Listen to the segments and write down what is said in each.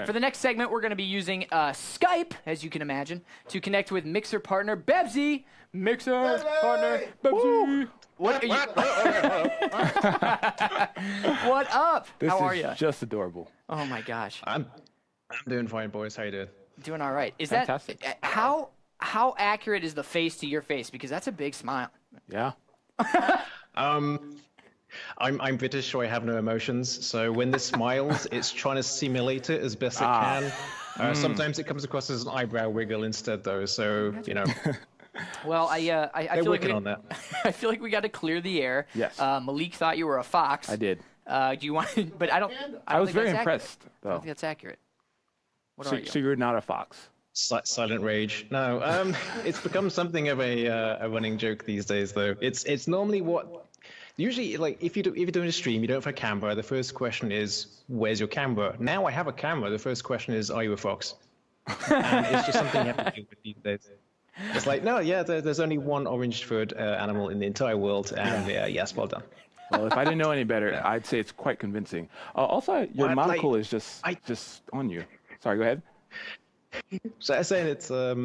For the next segment, we're going to be using Skype, as you can imagine, to connect with Mixer partner Bebsey. Mixer partner Bebsey. What are you? What up? How are you? This is just adorable. Oh my gosh. I'm doing fine, boys. How you doing? Doing all right. Is Fantastic. that how accurate is the face to your face? Because that's a big smile. Yeah. I'm British, so I have no emotions. So when this smiles, it's trying to simulate it as best it can. Sometimes it comes across as an eyebrow wiggle instead, though. So Well, I they're feel working like on that. I feel like we got to clear the air. Yes. Malik thought you were a fox. I did. Do you want? But I don't. I was think very that's impressed, accurate. I don't though. think that's accurate. What are So, you? so you're not a fox. Silent rage. No, it's become something of a running joke these days, though. It's normally what. Usually, like if you're doing a stream, you don't have a camera. The first question is, "Where's your camera?" Now I have a camera. The first question is, "Are you a fox?" And it's just something you have to deal with these days. It's like, no, yeah, there's only one orange-furred animal in the entire world, and yes, well done. Well, if I didn't know any better, I'd say it's quite convincing. Also, your monocle is just on you. Sorry, go ahead. So I'm saying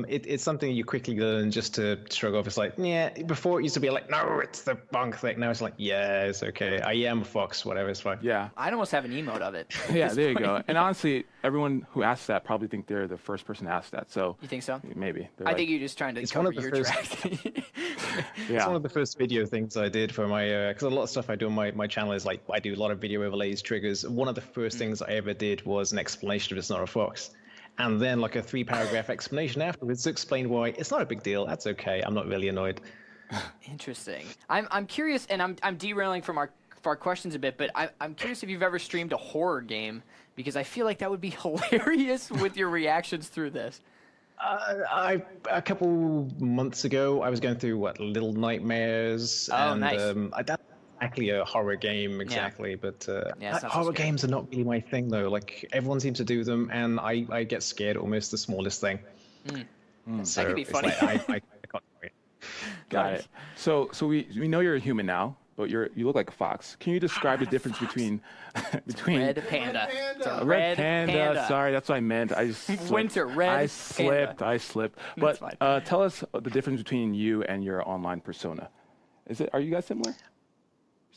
it's something you quickly learn just to shrug off. It's like, yeah, before it used to be like, no, it's the bunk thing. Now it's like, yeah, it's okay. I am a fox, whatever, it's fine. Yeah. I'd almost have an emote of it. Yeah, there you go. And honestly, everyone who asks that probably think they're the first person to ask that. So You think so? maybe. I think you're just trying to cover your tracks. It's one of the first video things I did for my, because a lot of stuff I do on my channel is like, I do a lot of video overlays, triggers. One of the first things I ever did was an explanation of It's Not a Fox. And then like a 3-paragraph explanation afterwards to explain why it's not a big deal. That's okay. I'm not really annoyed. Interesting. I'm curious, and I'm derailing from our questions a bit, but I'm curious if you've ever streamed a horror game, because I feel like that would be hilarious with your reactions through this. A couple months ago, I was going through Little Nightmares. Oh, and, nice. That's actually a horror game exactly, but horror games are not really my thing though. Like everyone seems to do them, and I get scared almost the smallest thing. So that could be funny. Like, I can't do it. Got it. So we know you're a human now, but you look like a fox. Can you describe the difference between Red panda. It's a red panda? Sorry, that's what I meant. I just slipped. Winter red I slipped. panda. I slipped. But tell us the difference between you and your online persona. Are you guys similar?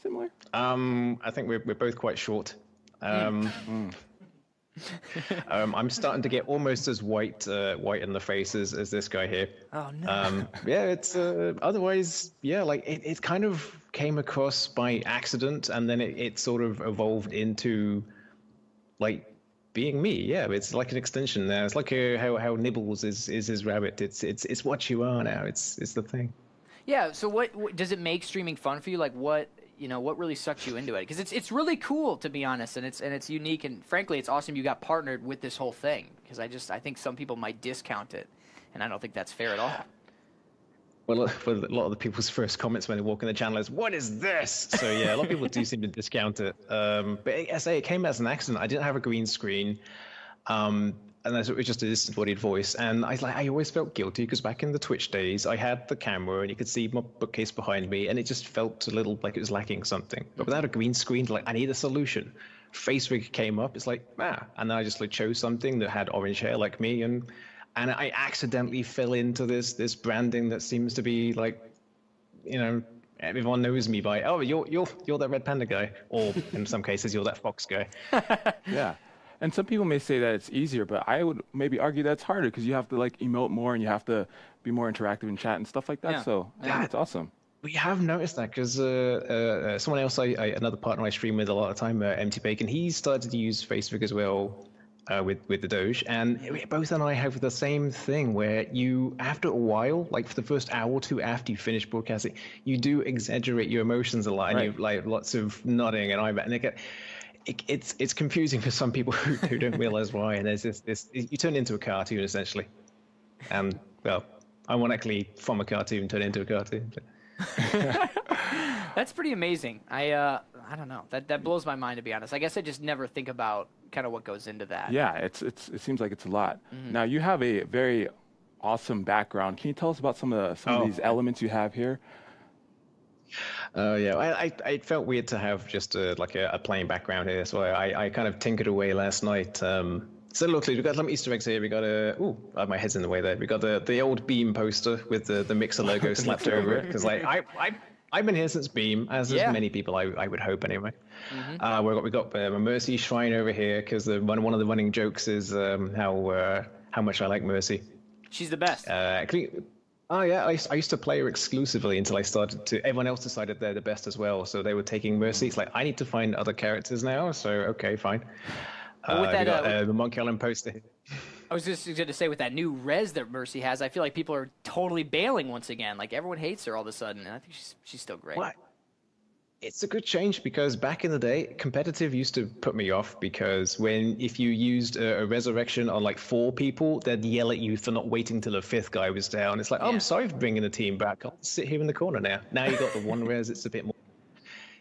Similar? I think we're both quite short. I'm starting to get almost as white in the face as this guy here. Oh no. Yeah, it's otherwise, yeah, like it kind of came across by accident, and then it sort of evolved into like being me. Yeah, it's like an extension there. It's like how Nibbles is his rabbit. It's what you are now. It's the thing. Yeah. So what does it make streaming fun for you? Like what really sucks you into it? Because it's really cool, to be honest, and it's unique, and frankly, it's awesome you got partnered with this whole thing. Because I think some people might discount it, and I don't think that's fair at all. Well, for a lot of the people's first comments when they walk in the channel is, "What is this?" So yeah, a lot of people do seem to discount it. But I say it came as an accident. I didn't have a green screen. And it was just a disembodied voice. And I always felt guilty because back in the Twitch days, I had the camera and you could see my bookcase behind me, and it just felt a little like it was lacking something. But without a green screen, I need a solution. Facebook came up. It's like, and then I just chose something that had orange hair like me, and I accidentally fell into this branding that seems to be everyone knows me by, oh, you're that red panda guy, or in some cases you're that fox guy. Yeah. And some people may say that it's easier, but I would maybe argue that it's harder because you have to emote more and you have to be more interactive in chat and stuff like that. Yeah. So I think it's awesome. We have noticed that because someone else, another partner I stream with a lot of time, Empty Bacon, he started to use Facebook as well with the Doge, and both and I have the same thing where you, after a while, like for the first hour or two after you finish broadcasting, you do exaggerate your emotions a lot, and you lots of nodding and eyebrow, and it's confusing for some people who don't realize why. And there's this you turn into a cartoon essentially, and well, ironically from a cartoon turn into a cartoon. That's pretty amazing. I don't know. That blows my mind, to be honest. I guess I just never think about kind of what goes into that. Yeah, it seems like it's a lot. Now you have a very awesome background. Can you tell us about some of these elements you have here? Yeah, I felt weird to have just a plain background here, so I kind of tinkered away last night. So luckily, we got some Easter eggs here. We got my head's in the way there. We got the old Beam poster with the Mixer logo slapped over it, because like I've been here since Beam, as many people I would hope anyway. Mm-hmm. We got a Mercy shrine over here, because one of the running jokes is how much I like Mercy. She's the best. Oh yeah, I used to play her exclusively until I started to. Everyone else decided they're the best as well, so they were taking Mercy. It's like, I need to find other characters now. So okay, fine. With that, the Monkey Island poster here. I was just going to say, with that new res that Mercy has, I feel like people are totally bailing once again. Like, everyone hates her all of a sudden, and I think she's still great. What? It's a good change, because back in the day, competitive used to put me off, because if you used a resurrection on like 4 people, they'd yell at you for not waiting till the 5th guy was down. It's like, I'm sorry for bringing the team back. I'll sit here in the corner now. Now you got the one res. It's a bit more.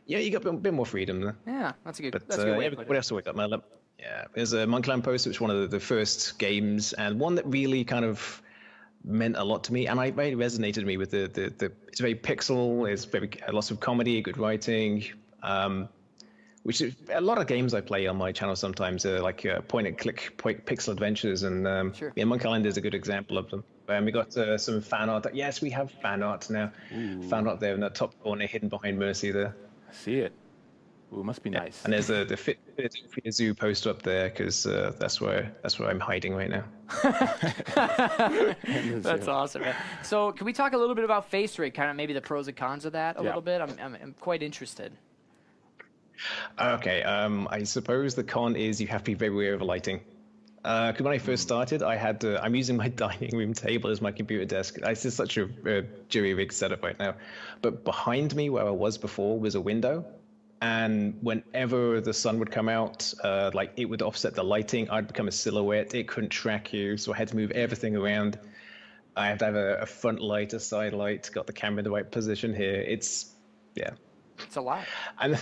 Yeah, you got a bit more freedom there. Yeah, that's a good way to put it. What else have we got, Mel? Yeah, there's a Monkey Island poster, which was one of the first games, and one that really kind of meant a lot to me, and it very resonated with me with the it's very pixel, it's very lots of comedy, good writing, which is a lot of games I play on my channel sometimes are like point and click pixel adventures, and yeah, Monkey Island is a good example of them. We got some fan art. Yes, we have fan art now. Ooh. Fan art there in that top corner, hidden behind Mercy there. I see it. Ooh, it must be nice. And there's the Philadelphia Zoo poster up there, because that's where I'm hiding right now. That's awesome, man. So can we talk a little bit about face rig, kind of maybe the pros and cons of that a little bit? I'm quite interested. Okay, I suppose the con is you have to be very aware of lighting. Because when I first started, I'm using my dining room table as my computer desk. It's just such a jury rig setup right now. But behind me, where I was before, was a window. And whenever the sun would come out, like it would offset the lighting. I'd become a silhouette. It couldn't track you, so I had to move everything around. I have to have a front light, a side light, got the camera in the right position here. It's a lot. And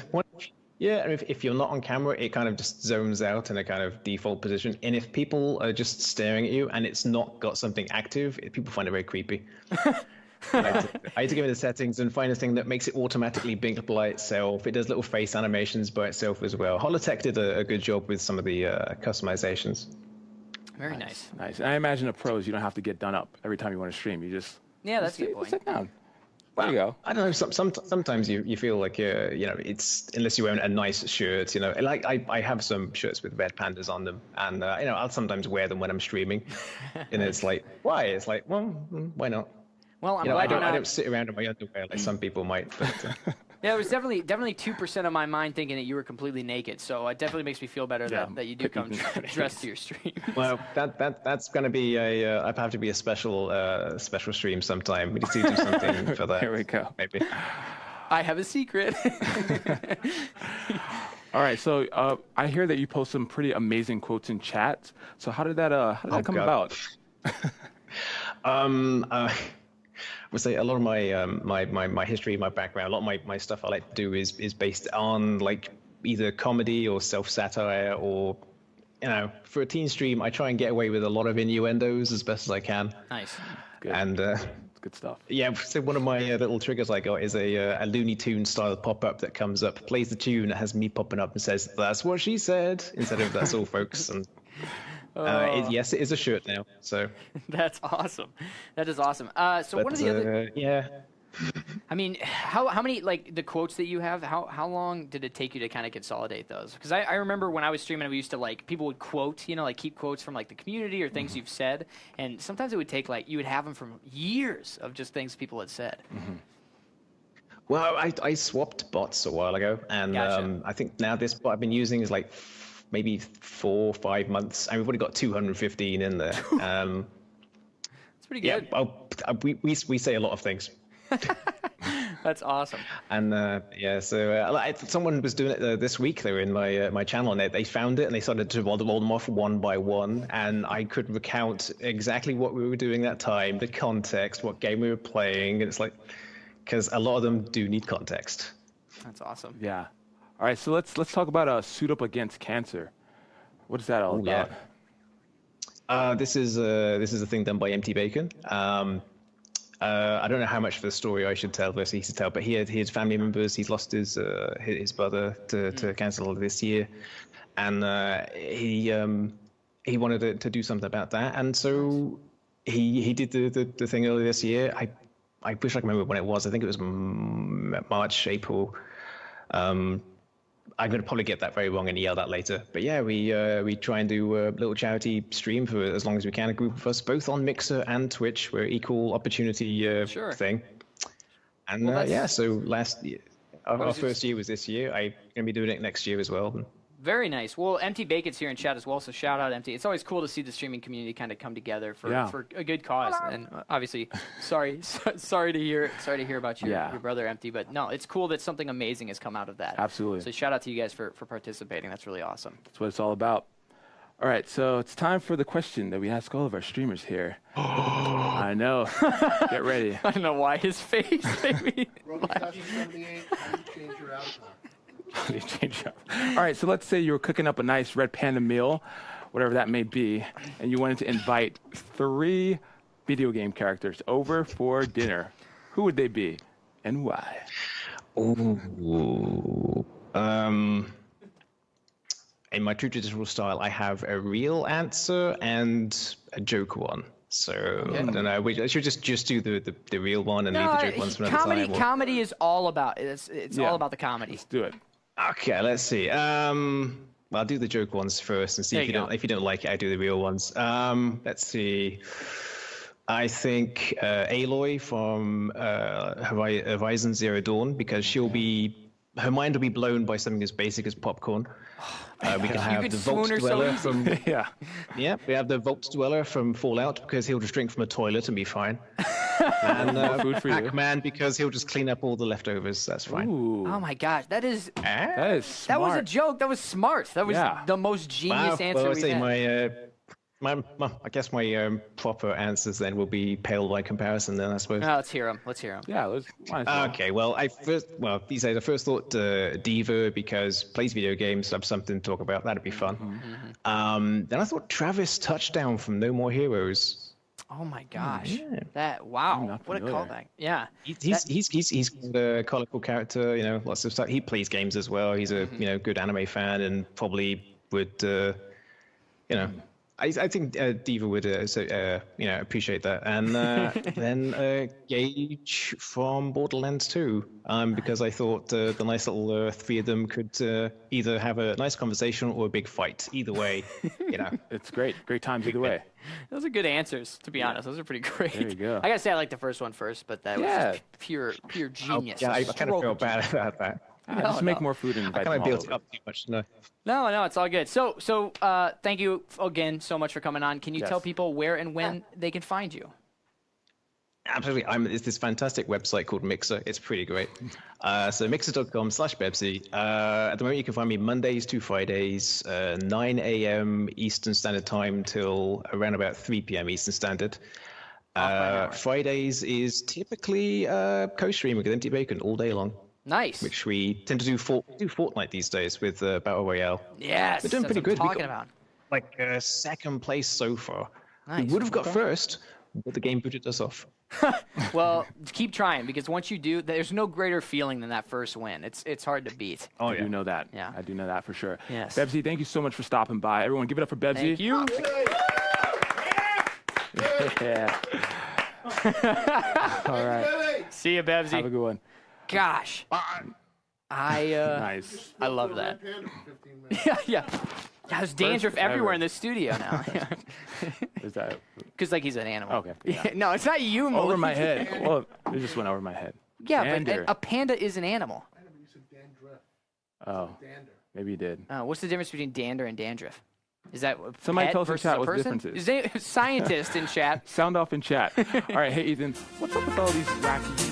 if you're not on camera, it kind of just zones out in a kind of default position. And if people are just staring at you and it's not got something active, people find it very creepy. I had to give it the settings and find a thing that makes it automatically blink by itself. It does little face animations by itself as well. Holotech did a good job with some of the customizations. Very nice. Nice. And I imagine the pros, you don't have to get done up every time you want to stream. You just that's a good point. Sit down. There you go. I don't know. Sometimes you feel like it's unless you're wearing a nice shirt. Like I have some shirts with red pandas on them, and I'll sometimes wear them when I'm streaming. And it's like, why? It's like, well, why not? Well, I'm glad I don't sit around in my underwear like some people might. But, yeah, it was definitely 2% of my mind thinking that you were completely naked. So it definitely makes me feel better that you do come dressed to your stream. Well, that's going to be I'd have to be a special stream sometime. We need to do something for that. Here we go. Maybe. I have a secret. All right, so I hear that you post some pretty amazing quotes in chat. So how did that come about? I would say a lot of my history, my background, a lot of my stuff I like to do is based on like either comedy or self-satire, or for a teen stream I try and get away with a lot of innuendos as best as I can. Nice. Good. And good stuff. Yeah, so one of my little triggers I got is a Looney Tunes style pop-up that comes up, plays the tune, it has me popping up and says, "That's what she said," instead of "That's all, folks." And yes, it is a shirt now. So that's awesome. That is awesome. One of the other I mean, how many, like, the quotes that you have? How long did it take you to kind of consolidate those? Because I remember when I was streaming, we used to like people would quote, like keep quotes from like the community or things you've said, and sometimes it would take like you would have them from years of just things people had said. Mm-hmm. Well, I swapped bots a while ago, and gotcha. I think now this bot I've been using is like maybe 4 or 5 months, and we've already got 215 in there. It's pretty good. Yeah, we say a lot of things. That's awesome. And so someone was doing it this week. They were in my channel, and they found it, and they started to roll them off one by one. And I could recount exactly what we were doing that time, the context, what game we were playing. And it's like, because a lot of them do need context. That's awesome. Yeah. All right, so let's talk about Suit Up Against Cancer. What is that all about? Yeah. This is a thing done by MT Bacon. I don't know how much of the story I should tell versus he should tell, but he had family members. He's lost his brother to cancer this year, and he he wanted to do something about that, and so he did the thing earlier this year. I wish I could remember when it was. I think it was March, April. I'm going to probably get that very wrong and yell that later. But yeah, we try and do a little charity stream for as long as we can. A group of us, both on Mixer and Twitch. We're equal opportunity thing. And yeah, so last year, our first year was this year. I'm going to be doing it next year as well. Very nice. Well, Empty Bacon's here in chat as well, so shout out Empty. It's always cool to see the streaming community kind of come together for a good cause. And obviously, sorry to hear about your brother Empty, but no, it's cool that something amazing has come out of that. Absolutely. So shout out to you guys for participating. That's really awesome. That's what it's all about. All right, so it's time for the question that we ask all of our streamers here. I know. Get ready. I don't know why his face made me laugh. All right, so let's say you were cooking up a nice Red Panda meal, whatever that may be, and you wanted to invite 3 video game characters over for dinner. Who would they be, and why? Ooh. In my true traditional style, I have a real answer and a joke one. So I don't know. I should just do the real one and leave the joke ones for another time. Comedy is all about it's all about the comedy. Let's do it. Okay, let's see. Well, I'll do the joke ones first and see if you don't like it, I do the real ones. Let's see. I think Aloy from Horizon Zero Dawn, because her mind will be blown by something as basic as popcorn. We can have the Vault Dweller from we have the Vault Dweller from Fallout, because he'll just drink from a toilet and be fine. And Pac-Man, because he'll just clean up all the leftovers. That's fine. Ooh. Oh my gosh, that is smart. That was a joke. That was smart. That was the most genius answer we've had. I guess my proper answers then will be pale by comparison. Then I suppose. No, let's hear them. Yeah, okay. Well, these days I first thought Diva, because plays video games, have something to talk about. That'd be fun. Then I thought Travis Touchdown from No More Heroes. Oh my gosh! What a callback! Yeah, he's a colorful character. You know, lots of stuff. He plays games as well. He's a good anime fan, and probably would I think Diva would appreciate that. And then Gage from Borderlands 2, because I thought the nice little 3 of them could either have a nice conversation or a big fight. Either way, it's great times either way. Those are good answers, to be honest. Those are pretty great. There you go. I gotta say, I like the first one first, but that was just pure genius. I kind of feel bad about that. Just make more food and invite them all over. I kind of built up too much. No, it's all good. So thank you again so much for coming on. Can you tell people where and when they can find you? Absolutely. It's this fantastic website called Mixer. It's pretty great. So mixer.com/Bebsey. At the moment, you can find me Mondays to Fridays, 9 a.m. Eastern Standard Time till around about 3 p.m. Eastern Standard. Fridays is typically co-streaming with Empty Bacon all day long. Nice. Which we tend to do Fortnite these days with Battle Royale. Yes, we're doing pretty good. Talking about like second place so far. Nice. We would have got first, but the game booted us off. Well, keep trying, because once you do, there's no greater feeling than that first win. It's hard to beat. Oh, I do know that. Yeah, I do know that for sure. Yes. Bebsey, thank you so much for stopping by. Everyone, give it up for Bebsey. Thank you. Yeah. All right. See you, Bebsey. Have a good one. Gosh. Nice. I love that. Yeah. There's dandruff everywhere in the studio now. Is that? Because he's an animal. Okay. Yeah. No, it's not you, Malik. Over my head. Well, it just went over my head. Yeah, but a panda is an animal. Oh. Maybe you did. What's the difference between dander and dandruff? Is that somebody pet tell us in chat what the difference is? Scientist in chat. Sound off in chat. All right, hey Ethan, what's up with all these wacky